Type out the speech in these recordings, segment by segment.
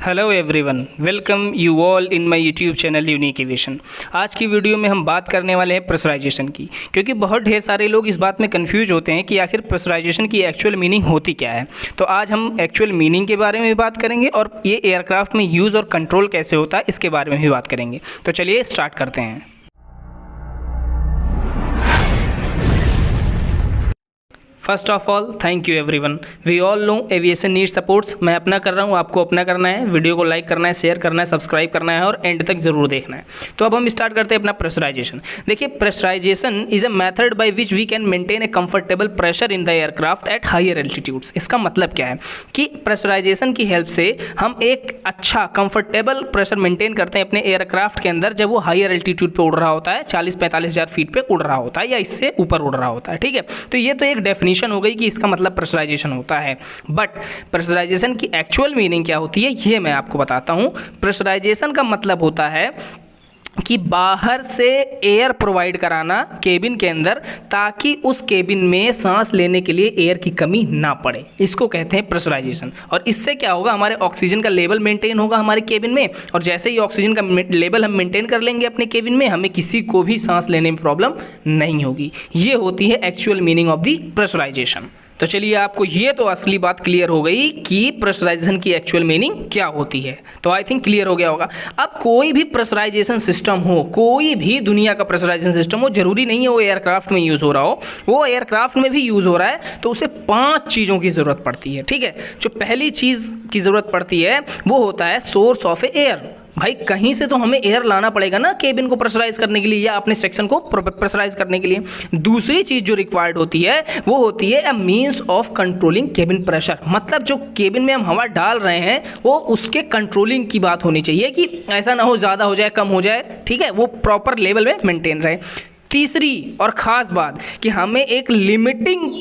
Hello everyone, welcome you all in my YouTube channel unique aviation. आज की video में हम बात करने वाले हैं प्रेशराइजेशन की, क्योंकि बहुत ढेर सारे लोग इस बात में कंफ्यूज होते हैं कि आखिर प्रेशराइजेशन की एक्चुअल मीनिंग होती क्या है। तो आज हम एक्चुअल मीनिंग के बारे में भी बात करेंगे और ये एयरक्राफ्ट में यूज़ और कंट्रोल कैसे होता है इसके बारे में भी बात करेंगे। तो चलिए स्टार्ट करते हैं। First of all thank you everyone. We all know aviation need supports. मैं अपना कर रहा हूँ, आपको अपना करना है। वीडियो को लाइक करना है, शेयर करना है, सब्सक्राइब करना है और एंड तक जरूर देखना है। तो अब हम स्टार्ट करते हैं अपना प्रेशराइजेशन। देखिए, pressurization is a method by which we can maintain a comfortable pressure in the aircraft at higher altitudes. इसका मतलब क्या है कि प्रेशराइजेशन की हेल्प से हम एक अच्छा कंफर्टेबल प्रेशर मेंटेन करते हैं अपने एयरक्राफ्ट के अंदर जब वो हायर एल्टीट्यूड पे उड़ रहा होता है, 40-45 हज़ार फीट पे उड़ रहा होता है या इससे ऊपर उड़ रहा होता है। ठीक है, तो ये तो एक डेफिनेशन हो गई कि इसका मतलब प्रेशराइजेशन होता है। बट प्रेशराइजेशन की एक्चुअल मीनिंग क्या होती है ये मैं आपको बताता हूं। प्रेशराइजेशन का मतलब होता है कि बाहर से एयर प्रोवाइड कराना केबिन के अंदर, ताकि उस केबिन में सांस लेने के लिए एयर की कमी ना पड़े। इसको कहते हैं प्रेशराइजेशन। और इससे क्या होगा, हमारे ऑक्सीजन का लेवल मेंटेन होगा हमारे केबिन में, और जैसे ही ऑक्सीजन का लेवल हम मेंटेन कर लेंगे अपने केबिन में, हमें किसी को भी सांस लेने में प्रॉब्लम नहीं होगी। ये होती है actual meaning of the pressurisation. तो चलिए, आपको ये तो असली बात क्लियर हो गई कि प्रेशराइजेशन की एक्चुअल मीनिंग क्या होती है। तो आई थिंक क्लियर हो गया होगा। अब कोई भी प्रेशराइजेशन सिस्टम हो, कोई भी दुनिया का प्रेशराइजेशन सिस्टम हो, जरूरी नहीं है वो एयरक्राफ्ट में यूज़ हो रहा हो। वो एयरक्राफ्ट में भी यूज़ हो रहा है तो उसे 5 चीज़ों की ज़रूरत पड़ती है। ठीक है, जो पहली चीज़ की ज़रूरत पड़ती है वो होता है सोर्स ऑफ एयर। भाई, कहीं से तो हमें एयर लाना पड़ेगा ना केबिन को प्रेशराइज करने के लिए या अपने सेक्शन को प्रेशराइज करने के लिए। दूसरी चीज़ जो रिक्वायर्ड होती है वो होती है a means of controlling cabin pressure. मतलब जो केबिन में हम हवा डाल रहे हैं वो उसके कंट्रोलिंग की बात होनी चाहिए कि ऐसा ना हो ज़्यादा हो जाए, कम हो जाए। ठीक है, वो प्रॉपर लेवल में मेंटेन रहे। तीसरी और ख़ास बात कि हमें एक लिमिटिंग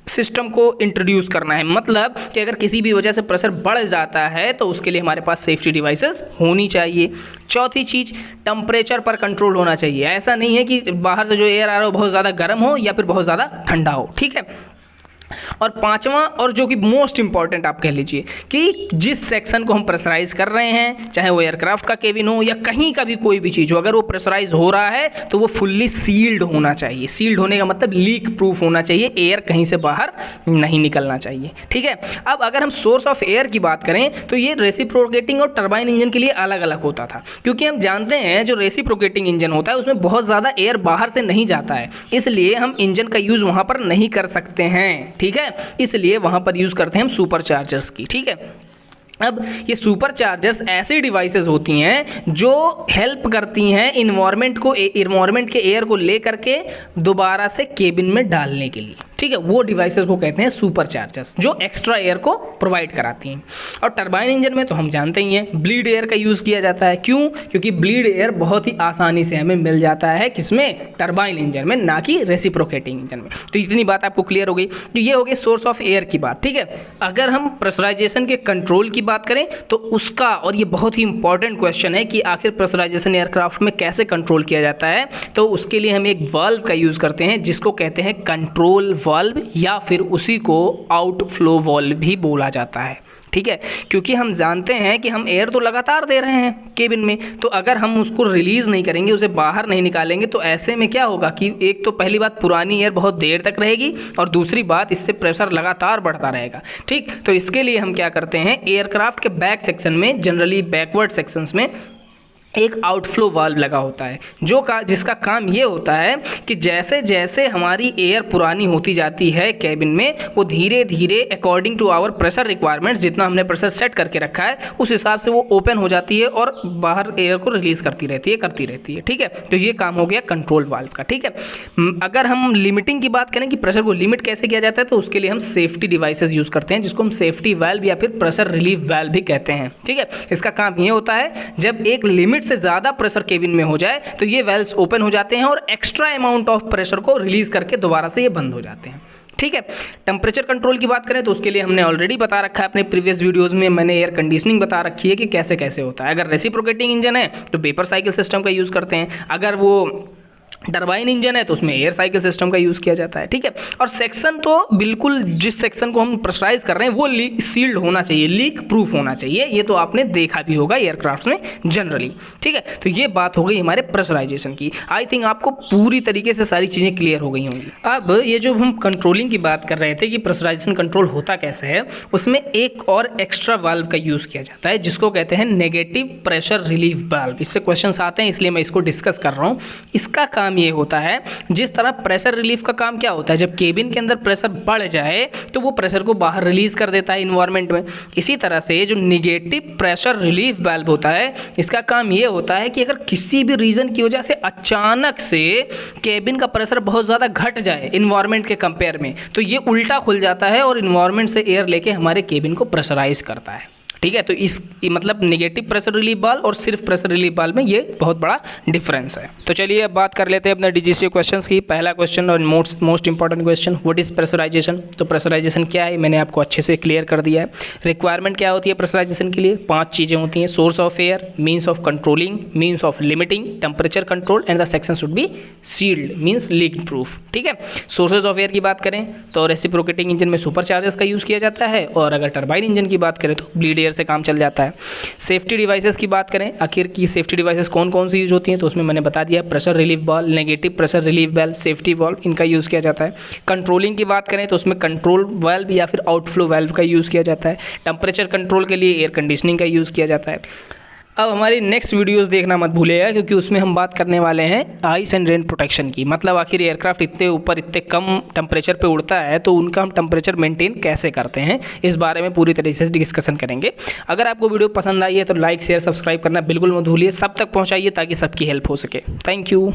सिस्टम को इंट्रोड्यूस करना है। मतलब कि अगर किसी भी वजह से प्रेशर बढ़ जाता है तो उसके लिए हमारे पास सेफ्टी डिवाइसेस होनी चाहिए। चौथी चीज़, टेम्परेचर पर कंट्रोल होना चाहिए। ऐसा नहीं है कि बाहर से जो एयर आ रहा हो बहुत ज़्यादा गर्म हो या फिर बहुत ज़्यादा ठंडा हो। ठीक है, और पांचवा और जो कि मोस्ट इंपॉर्टेंट आप कह लीजिए कि जिस सेक्शन को हम प्रेशराइज कर रहे हैं, चाहे वो एयरक्राफ्ट का केबिन हो या कहीं का भी कोई भी चीज़ हो, अगर वो प्रेशराइज हो रहा है तो वो फुल्ली सील्ड होना चाहिए। सील्ड होने का मतलब लीक प्रूफ होना चाहिए, एयर कहीं से बाहर नहीं निकलना चाहिए। ठीक है, अब अगर हम सोर्स ऑफ एयर की बात करें तो ये रेसिप्रोकेटिंग और टरबाइन इंजन के लिए अलग अलग होता था, क्योंकि हम जानते हैं जो रेसिप्रोकेटिंग इंजन होता है उसमें बहुत ज़्यादा एयर बाहर से नहीं जाता है, इसलिए हम इंजन का यूज़ वहाँ पर नहीं कर सकते हैं। ठीक है, इसलिए वहां पर यूज करते हैं हम सुपर चार्जर्स की। ठीक है, अब ये सुपर चार्जर्स ऐसी डिवाइसेस होती हैं जो हेल्प करती हैं इन्वायरमेंट के एयर को लेकर के दोबारा से केबिन में डालने के लिए। ठीक है, वो डिवाइसेस को कहते हैं सुपर चार्जर्स, जो एक्स्ट्रा एयर को प्रोवाइड कराती हैं। और टरबाइन इंजन में तो हम जानते ही हैं ब्लीड एयर का यूज़ किया जाता है। क्यों? क्योंकि ब्लीड एयर बहुत ही आसानी से हमें मिल जाता है किसमें? टरबाइन इंजन में, ना कि रेसिप्रोकेटिंग इंजन में। तो इतनी बात आपको क्लियर हो गई। तो ये हो गई सोर्स ऑफ एयर की बात। ठीक है, अगर हम प्रेशराइजेशन के कंट्रोल की बात करें तो उसका, और ये बहुत ही इंपॉर्टेंट क्वेश्चन है कि आखिर प्रेशराइजेशन एयरक्राफ्ट में कैसे कंट्रोल किया जाता है, तो उसके लिए हम एक वाल्व का यूज़ करते हैं जिसको कहते हैं कंट्रोल वाल्व, या फिर उसी को आउटफ्लो वाल्व भी बोला जाता है। ठीक है, क्योंकि हम जानते हैं कि हम एयर तो लगातार दे रहे हैं केबिन में, तो अगर हम उसको रिलीज़ नहीं करेंगे, उसे बाहर नहीं निकालेंगे, तो ऐसे में क्या होगा कि एक तो पहली बात पुरानी एयर बहुत देर तक रहेगी, और दूसरी बात इससे प्रेशर लगातार बढ़ता रहेगा। ठीक, तो इसके लिए हम क्या करते हैं, एयरक्राफ्ट के बैक सेक्शन में, जनरली बैकवर्ड सेक्शंस में एक आउटफ्लो वाल्व लगा होता है जिसका काम ये होता है कि जैसे जैसे हमारी एयर पुरानी होती जाती है केबिन में, वो धीरे धीरे according to our pressure requirements, जितना हमने प्रेशर सेट करके रखा है उस हिसाब से वो ओपन हो जाती है और बाहर एयर को रिलीज़ करती रहती है। ठीक है, तो ये काम हो गया कंट्रोल वाल्व का। ठीक है, अगर हम लिमिटिंग की बात करें कि प्रेशर को लिमिट कैसे किया जाता है, तो उसके लिए हम सेफ्टी डिवाइसेस यूज़ करते हैं जिसको हम सेफ्टी वाल्व या फिर प्रेशर रिलीफ वाल्व भी कहते हैं। ठीक है, इसका काम ये होता है जब एक लिमिट से ज़्यादा प्रेशर केबिन में हो जाए तो ये वेल्व्स ओपन हो जाते हैं और एक्स्ट्रा अमाउंट ऑफ प्रेशर को रिलीज करके दोबारा से ये बंद हो जाते हैं। ठीक है, टेम्परेचर कंट्रोल की बात करें तो उसके लिए हमने ऑलरेडी बता रखा है अपने प्रीवियस वीडियोस में, मैंने एयर कंडीशनिंग बता रखी है कि कैसे कैसे होता है। अगर रेसिप्रोकेटिंग इंजन है तो वेपर साइकिल सिस्टम का यूज़ करते हैं, अगर वो टरबाइन इंजन है तो उसमें एयर साइकिल सिस्टम का यूज़ किया जाता है, ठीक है। और सेक्शन तो बिल्कुल जिस सेक्शन को हम प्रेशराइज कर रहे हैं वो सील्ड होना चाहिए, लीक प्रूफ होना चाहिए, ये तो आपने देखा भी होगा एयरक्राफ्ट में जनरली, ठीक है। तो ये बात हो गई हमारे प्रेशराइजेशन की। आई थिंक आपको पूरी तरीके से सारी चीज़ें क्लियर हो गई होंगी। अब ये जो हम कंट्रोलिंग की बात कर रहे थे कि प्रेशराइजेशन कंट्रोल होता कैसे है, उसमें एक और एक्स्ट्रा वाल्व का यूज़ किया जाता है जिसको कहते हैं नेगेटिव प्रेशर रिलीफ वाल्व। इससे क्वेश्चन आते हैं इसलिए मैं इसको डिस्कस कर रहा हूँ। इसका काम ये होता है, जिस तरह प्रेशर रिलीफ का काम क्या होता है, जब केबिन के अंदर प्रेशर बढ़ जाए तो वो प्रेशर को बाहर रिलीज कर देता है इन्वायरमेंट में। इसी तरह से जो नेगेटिव प्रेशर रिलीफ वाल्व होता है, इसका काम ये होता है कि अगर किसी भी रीजन की वजह से अचानक से केबिन का प्रेशर बहुत ज़्यादा घट जाए इन्वायरमेंट के कंपेयर में, तो ये उल्टा खुल जाता है और इन्वायरमेंट से एयर लेके हमारे केबिन को प्रेशराइज करता है, ठीक है। तो इस मतलब नेगेटिव प्रेशर रिलीफ वाल्व और सिर्फ प्रेशर रिलीफ वाल्व में ये बहुत बड़ा डिफरेंस है। तो चलिए अब बात कर लेते हैं अपने डीजीसीए क्वेश्चंस की। पहला क्वेश्चन और most important question, what is pressurisation. तो प्रेशराइजेशन क्या है मैंने आपको अच्छे से क्लियर कर दिया है। रिक्वायरमेंट क्या होती है प्रेशराइजेशन के लिए, 5 चीज़ें होती हैं, source of air, means of controlling, means of limiting, temperature control and the section should be sealed means leak proof, ठीक है। सोर्सेज ऑफ एयर की बात करें तो रेसिप्रोकेटिंग इंजन में सुपर चार्जर्स का यूज़ किया जाता है, और अगर टरबाइन इंजन की बात करें तो ब्लीड एयर से काम चल जाता है। सेफ्टी डिवाइसेस की बात करें, आखिर की सेफ्टी डिवाइसेस कौन कौन सी यूज होती हैं, तो उसमें मैंने बता दिया pressure relief valve, negative pressure relief valve, safety valve, इनका यूज़ किया जाता है। कंट्रोलिंग की बात करें तो उसमें कंट्रोल वाल्व या फिर आउटफ्लो वाल्व का यूज़ किया जाता है। टेम्परेचर कंट्रोल के लिए एयर कंडीशनिंग का यूज़ किया जाता है। अब हमारी नेक्स्ट वीडियोस देखना मत भूलिएगा, क्योंकि उसमें हम बात करने वाले हैं आइस एंड रेन प्रोटेक्शन की। मतलब आखिर एयरक्राफ्ट इतने ऊपर इतने कम टेम्परेचर पे उड़ता है तो उनका हम टेम्परेचर मेंटेन कैसे करते हैं, इस बारे में पूरी तरीके से डिस्कशन करेंगे। अगर आपको वीडियो पसंद आई है तो लाइक शेयर सब्सक्राइब करना बिल्कुल मत भूलिए, सब तक पहुँचाइए ताकि सबकी हेल्प हो सके। Thank you.